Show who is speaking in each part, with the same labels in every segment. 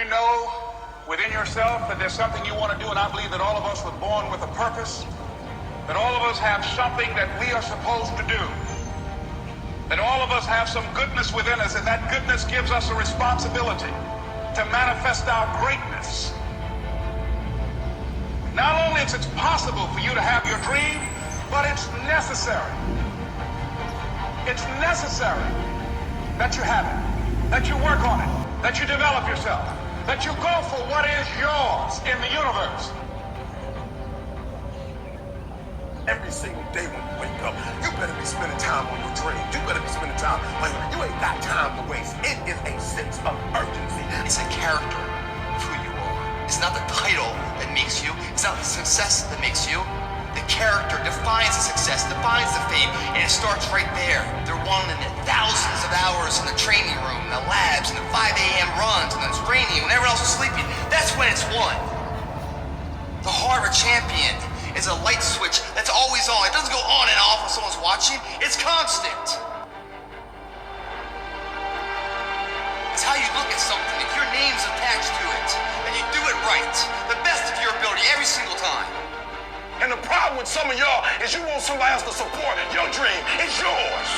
Speaker 1: you know within yourself that there's something you want to do? And I believe that all of us were born with a purpose, that all of us have something that we are supposed to do, that all of us have some goodness within us, and that goodness gives us a responsibility to manifest our greatness. Not only is it possible for you to have your dream, but it's necessary. It's necessary that you have it, that you work on it, that you develop yourself, that you go for what is yours in the universe.
Speaker 2: Every single day when you wake up, you better be spending time on your dream. You better be spending time on you ain't got time to waste. It is a sense of urgency.
Speaker 3: It's a character of who you are. It's not the title that makes you. It's not the success that makes you. The character defines the success, defines the fame, and it starts right there. They're one in thousands of hours in the training room, in the labs, in the 5 a.m. runs, and it's raining, when everyone else is sleeping. That's when it's won. The heart of a champion is a light switch that's always on. It doesn't go on and off when someone's watching. It's constant. It's how you look at something. If your name's attached to it, and you do it right, the best of your ability every single time.
Speaker 2: And the problem with some of y'all is you want somebody else to support your dream. It's yours.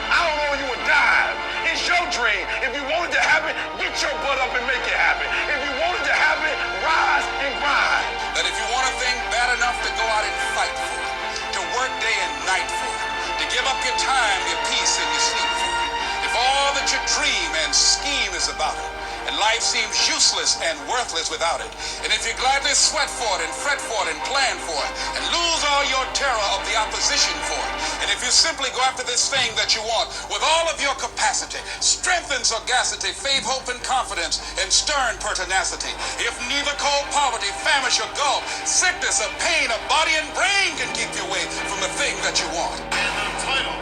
Speaker 2: I don't know you would dive. It's your dream. If you want it to happen, get your butt up and make it happen. If you want it to happen, rise and grind.
Speaker 1: That if you want a thing bad enough to go out and fight for it, to work day and night for it, to give up your time, your peace, and your sleep for it, if all that you dream and scheme is about it, and life seems useless and worthless without it, and if you gladly sweat for it and fret for it and plan for it, and lose all your terror of the opposition for it, and if you simply go after this thing that you want with all of your capacity, strength and sagacity, faith, hope, and confidence, and stern pertinacity, if neither cold poverty, famish, or gulf, sickness, or pain, of body and brain can keep you away from the thing that you want.
Speaker 4: And the title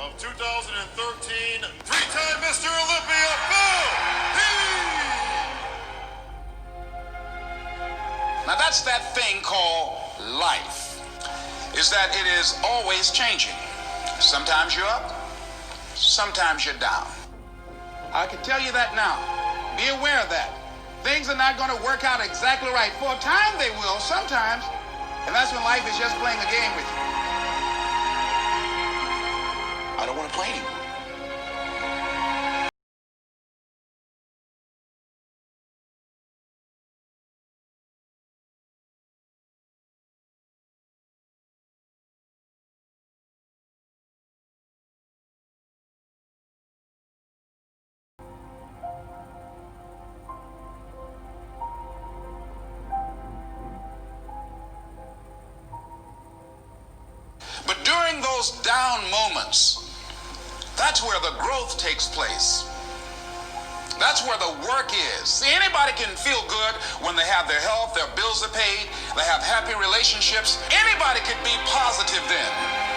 Speaker 4: of 2013, three-time Mr. Olympia, Phil Heath!
Speaker 1: Now that's that thing called life, is that it is always changing. Sometimes you're up, sometimes you're down. I can tell you that now. Be aware of that. Things are not going to work out exactly right. For a time they will, sometimes, and that's when life is just playing a game with you. I don't want to play anymore. But during those down moments, that's where the growth takes place. That's where the work is. See, anybody can feel good when they have their health, their bills are paid, they have happy relationships. Anybody can be positive then.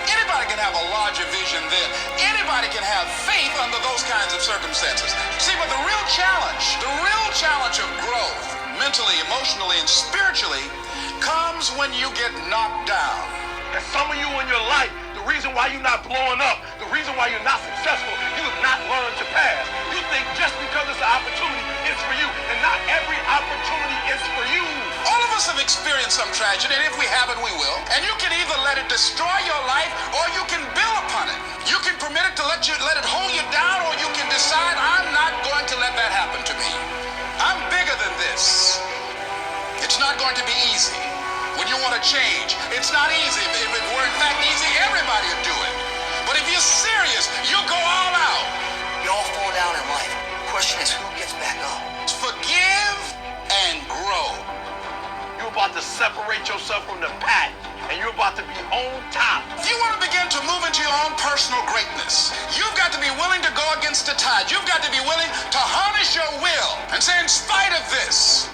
Speaker 1: Anybody can have a larger vision then. Anybody can have faith under those kinds of circumstances. See, but the real challenge of growth, mentally, emotionally, and spiritually, comes when you get knocked down.
Speaker 2: And some of you in your life, the reason why you're not blowing up, the reason why you're not successful, you have not learned to pass. You think just because it's an opportunity, it's for you. And not every opportunity is for you.
Speaker 1: All of us have experienced some tragedy, and if we haven't, we will. And you can either let it destroy your life, or you can build upon it. You can permit it to let it hold you down, or you can decide, I'm not going to let that happen to me. I'm bigger than this. It's not going to be easy. When you want to change, it's not easy. If it were in fact easy, everybody would do it. But if you're serious, you go all out.
Speaker 3: We all fall down in life. The question is, who gets back up?
Speaker 1: Forgive and grow.
Speaker 2: You're about to separate yourself from the pack, and you're about to be on top.
Speaker 1: If you want to begin to move into your own personal greatness, you've got to be willing to go against the tide. You've got to be willing to harness your will and say, in spite of this,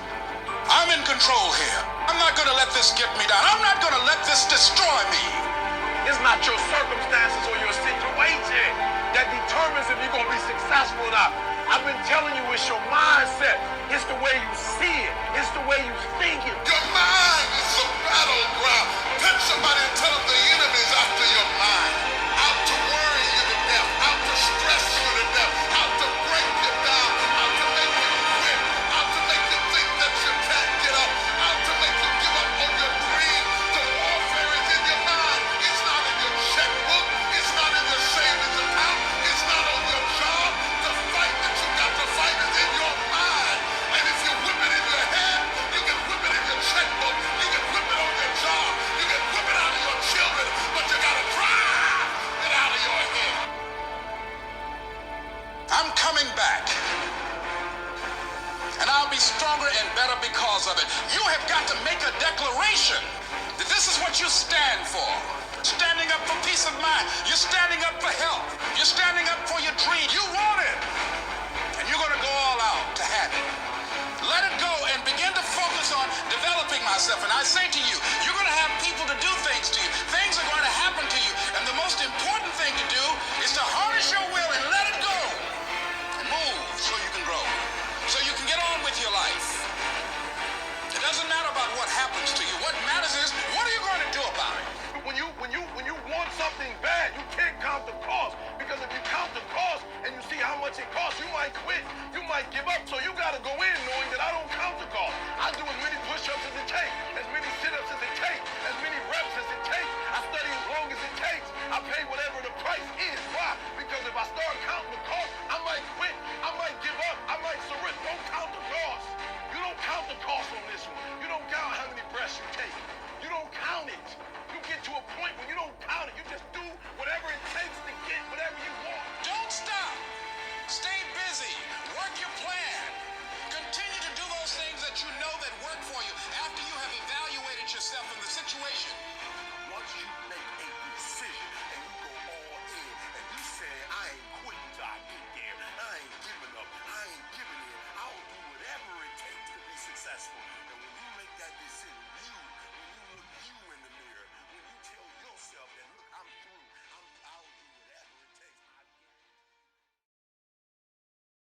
Speaker 1: I'm in control here. I'm not going to let this get me down. I'm not going to let this destroy me.
Speaker 2: It's not your circumstances or your situation that determines if you're going to be successful or not. I've been telling you, it's your mindset. It's the way you see it. It's the way you think it.
Speaker 4: Your mind is a battleground. Touch somebody and tell them the enemy's after your mind. Out to worry you to death. Out to stress you to death. Out to break you down. Out to make you
Speaker 1: coming back. And I'll be stronger and better because of it. You have got to make a declaration that this is what you stand for. Standing up for peace of mind. You're standing up for health. You're standing up for your dream. You want it. And you're going to go all out to have it. Let it go and begin to focus on developing myself. And I say to you, you're going to have people to do things to you. Things are going to happen to you. And the most important thing to do is to harness your will and let it go. And move so you can grow. So you can get on with your life. It doesn't matter about what happens to you. What matters is, what are you going to do about it?
Speaker 2: When you want something bad, you can't count the cost. Because if you count the cost and you see how much it costs, you might quit. You might give up. So you got to go in knowing that I don't count the cost. I do as many push-ups as it takes, as many sit-ups as it takes, as many reps as it takes. I study as long as it takes. I pay whatever the price is. Why? Because if I start counting the cost, I might quit.